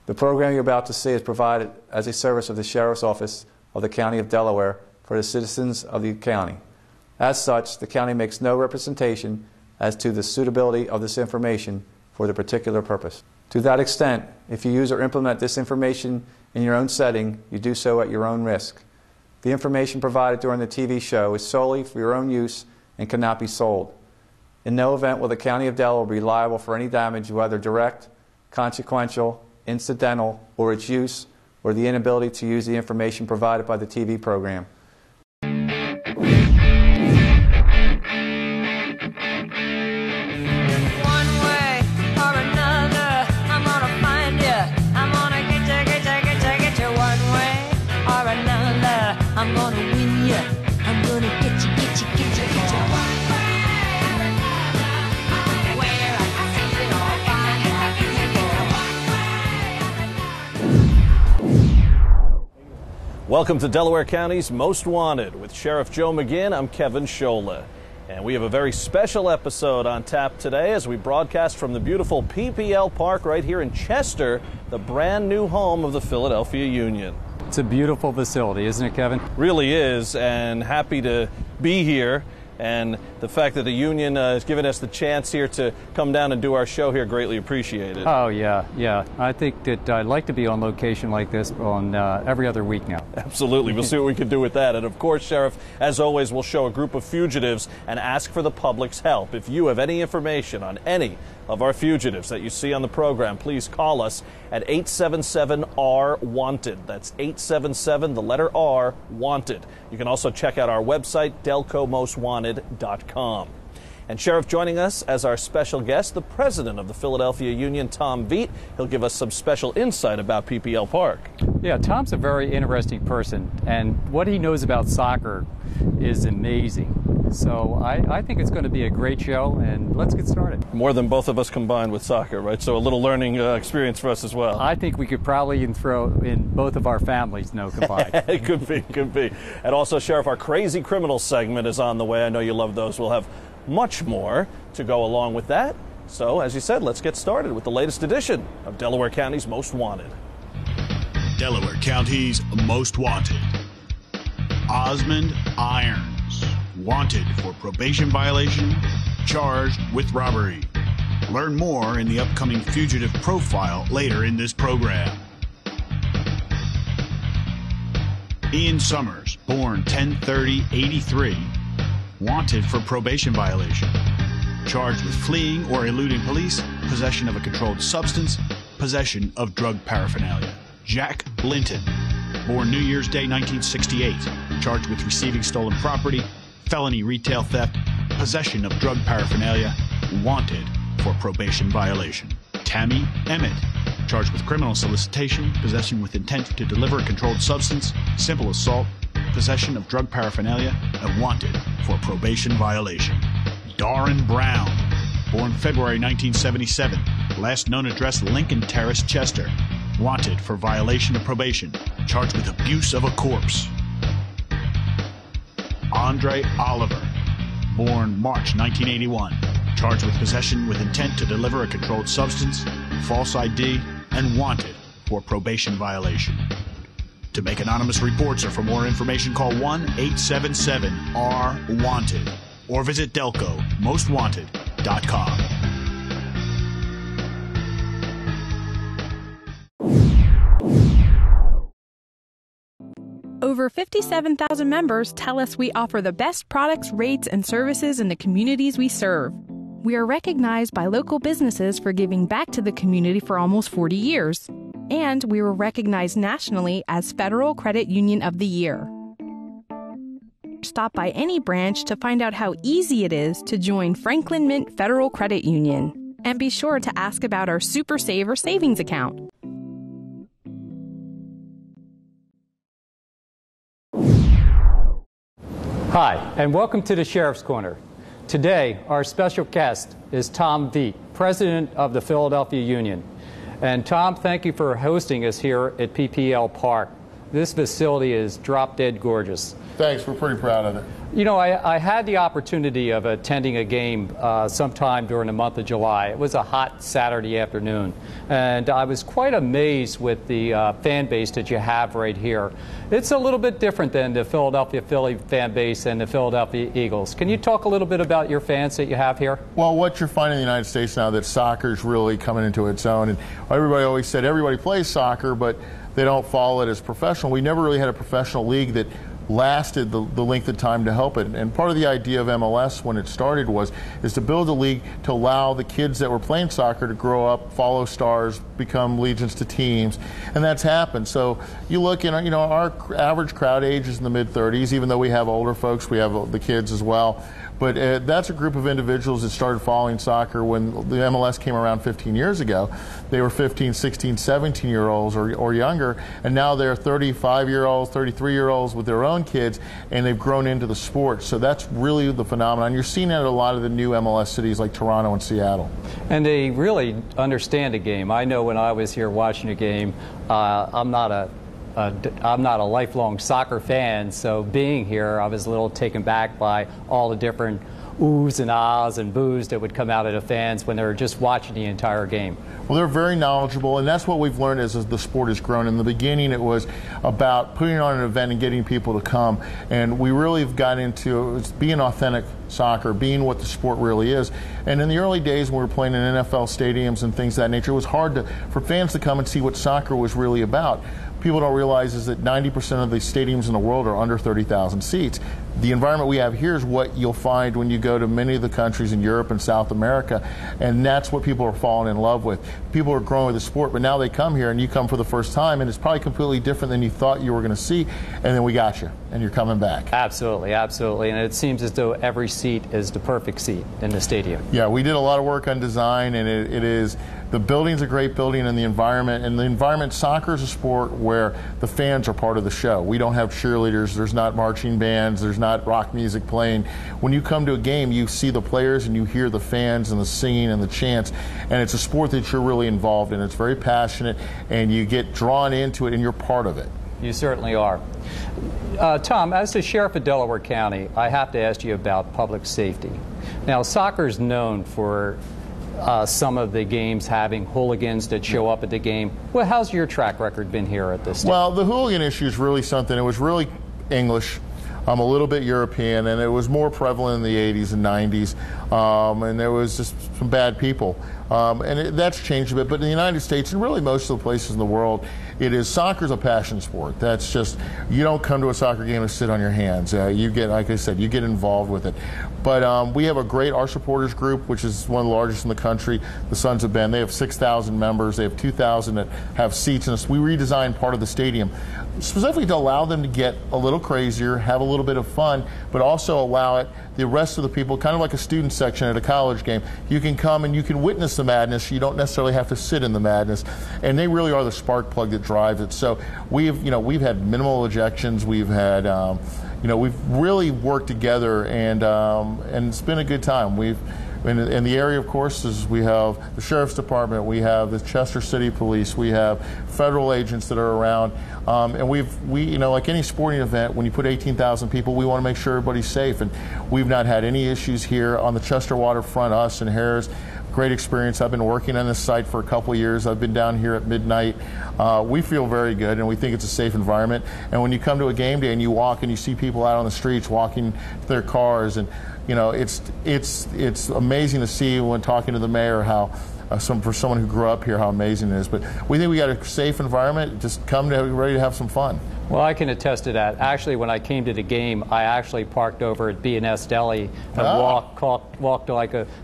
The program you're about to see is provided as a service of the Sheriff's Office of the County of Delaware for the citizens of the county. As such, the county makes no representation as to the suitability of this information for the particular purpose. To that extent, if you use or implement this information in your own setting, you do so at your own risk. The information provided during the TV show is solely for your own use and cannot be sold. In no event will the County of Delaware be liable for any damage, whether direct, consequential, incidental, or its use, or the inability to use the information provided by the TV program. I'm gonna win ya. I'm gonna get you, get you, get you, get you. One way or another, where I can see it all, find happy people. Welcome to Delaware County's Most Wanted with Sheriff Joe McGinn. I'm Kevin Schola. And we have a very special episode on tap today as we broadcast from the beautiful PPL Park right here in Chester, the brand new home of the Philadelphia Union. It's a beautiful facility, isn't it, Kevin? Really is, and happy to be here. And the fact that the union has given us the chance here to come down and do our show here, greatly appreciated. Oh, yeah. I think that I'd like to be on location like this on every other week now. Absolutely. We'll see what we can do with that. And of course, Sheriff, as always, we'll show a group of fugitives and ask for the public's help. If you have any information on any of our fugitives that you see on the program, please call us at 877-R-WANTED. That's 877, the letter R, WANTED. You can also check out our website, delcomostwanted.com. And Sheriff, joining us as our special guest, the president of the Philadelphia Union, Tom Veit. He'll give us some special insight about PPL Park. Yeah, Tom's a very interesting person, and what he knows about soccer is amazing. So I think it's going to be a great show, and let's get started. More than both of us combined with soccer, right? So a little learning experience for us as well. I think we could probably throw in both of our families, combined. It could be. And also, Sheriff, our Crazy Criminal segment is on the way. I know you love those. We'll have much more to go along with that. So, as you said, let's get started with the latest edition of Delaware County's Most Wanted. Delaware County's Most Wanted. Osmond Irons, wanted for probation violation, charged with robbery. Learn more in the upcoming fugitive profile later in this program. Ian Summers, born 10/30/83, wanted for probation violation, charged with fleeing or eluding police, possession of a controlled substance, possession of drug paraphernalia. Jack Linton, born New Year's Day 1968, charged with receiving stolen property, felony retail theft, possession of drug paraphernalia, wanted for probation violation. Tammy Emmett, charged with criminal solicitation, possession with intent to deliver a controlled substance, simple assault, possession of drug paraphernalia, and wanted for probation violation. Darren Brown, born February 1977, last known address Lincoln Terrace, Chester, wanted for violation of probation, charged with abuse of a corpse. Andre Oliver, born March 1981, charged with possession with intent to deliver a controlled substance, false ID, and wanted for probation violation. To make anonymous reports or for more information, call 1-877-R-WANTED or visit delcomostwanted.com. Over 57,000 members tell us we offer the best products, rates, and services in the communities we serve. We are recognized by local businesses for giving back to the community for almost 40 years. And we were recognized nationally as Federal Credit Union of the Year. Stop by any branch to find out how easy it is to join Franklin Mint Federal Credit Union. And be sure to ask about our Super Saver savings account. Hi, and welcome to the Sheriff's Corner. Today, our special guest is Tom Veit, president of the Philadelphia Union. And Tom, thank you for hosting us here at PPL Park. This facility is drop-dead gorgeous. Thanks. We're pretty proud of it. You know, I had the opportunity of attending a game sometime during the month of July. It was a hot Saturday afternoon, and I was quite amazed with the fan base that you have right here. It's a little bit different than the Philadelphia Philly fan base and the Philadelphia Eagles. Can you talk a little bit about your fans that you have here? Well, what you're finding in the United States now, that soccer's really coming into its own, and everybody always said everybody plays soccer, but they don't follow it as professional. We never really had a professional league that lasted the length of time to help it. And part of the idea of MLS when it started is to build a league to allow the kids that were playing soccer to grow up, follow stars, become legions to teams, and that's happened. So you look in, you know, our average crowd age is in the mid-30s, even though we have older folks, we have the kids as well. But that's a group of individuals that started following soccer when the MLS came around 15 years ago. They were 15, 16, 17-year-olds or younger, and now they're 35-year-olds, 33-year-olds with their own kids, and they've grown into the sport. So that's really the phenomenon. You're seeing that at a lot of the new MLS cities like Toronto and Seattle. And they really understand the game. I know when I was here watching a game, I'm not a lifelong soccer fan, so being here, I was a little taken back by all the different oohs and ahs and boos that would come out of the fans when they were just watching the entire game. Well, they're very knowledgeable, and that's what we've learned as the sport has grown. In the beginning, it was about putting on an event and getting people to come, and we really have got into being authentic soccer, being what the sport really is. And in the early days when we were playing in NFL stadiums and things of that nature, it was hard for fans to come and see what soccer was really about. People don't realize is that 90% of the stadiums in the world are under 30,000 seats. The environment we have here is what you'll find when you go to many of the countries in Europe and South America, and that's what people are falling in love with. People are growing with the sport, but now they come here and you come for the first time, and it's probably completely different than you thought you were going to see, and then we got you, and you're coming back. Absolutely, absolutely, and it seems as though every seat is the perfect seat in the stadium. Yeah, we did a lot of work on design, and it is, the building's a great building, and the environment, soccer is a sport where the fans are part of the show. We don't have cheerleaders, there's not marching bands, there's not rock music playing. When you come to a game, you see the players and you hear the fans and the singing and the chants, and it's a sport that you're really involved in. It's very passionate, and you get drawn into it, and you're part of it. You certainly are. Tom, as the Sheriff of Delaware County, I have to ask you about public safety. Now, soccer is known for some of the games having hooligans that show up at the game. Well, how's your track record been here at this stage? Well, the hooligan issue is really something. It was really English. I'm a little bit European, and it was more prevalent in the 80s and 90s, and there was just some bad people. That's changed a bit, but in the United States, and really most of the places in the world, soccer's a passion sport. That's just, you don't come to a soccer game to sit on your hands. You get, like I said, you get involved with it. But we have our supporters group, which is one of the largest in the country, the Sons of Ben. They have 6,000 members. They have 2,000 that have seats, and we redesigned part of the stadium specifically to allow them to get a little crazier, have a little bit of fun, but also allow the rest of the people, kind of like a student section at a college game, you can come and you can witness the madness. You don't necessarily have to sit in the madness, and they really are the spark plug that drives it. So we've had minimal ejections. We've had we've really worked together, and it's been a good time. In the area, of course, we have the Sheriff's Department, we have the Chester City Police, we have federal agents that are around, and we like any sporting event, when you put 18,000 people, we want to make sure everybody's safe, and we've not had any issues here on the Chester waterfront. Us and Harris, great experience. I've been working on this site for a couple of years. I've been down here at midnight. We feel very good, and we think it's a safe environment. And when you come to a game day and you walk and you see people out on the streets walking to their cars, and it's amazing to see when talking to the mayor how for someone who grew up here, how amazing it is. But we think we got a safe environment. Just come ready to have some fun. Well, I can attest to that. Actually, when I came to the game, I actually parked over at B&S Deli and walked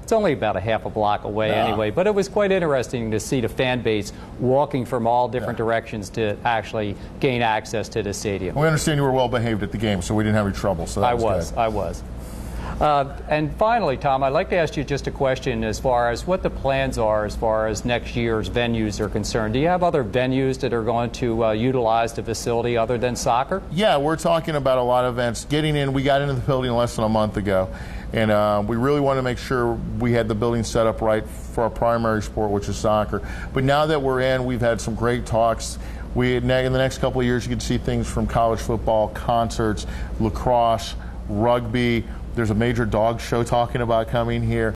it's only about a half a block away anyway, but it was quite interesting to see the fan base walking from all different directions to actually gain access to the stadium. We understand you were well behaved at the game, so we didn't have any trouble. So I was. And finally, Tom, I'd like to ask you just a question as far as what the plans are as far as next year's venues are concerned. Do you have other venues that are going to utilize the facility other than soccer? Yeah, we're talking about a lot of events. We got into the building less than a month ago, and we really want to make sure we had the building set up right for our primary sport, which is soccer. But now that we're in, we've had some great talks in the next couple of years, you can see things from college football, concerts, lacrosse, rugby. There's a major dog show talking about coming here.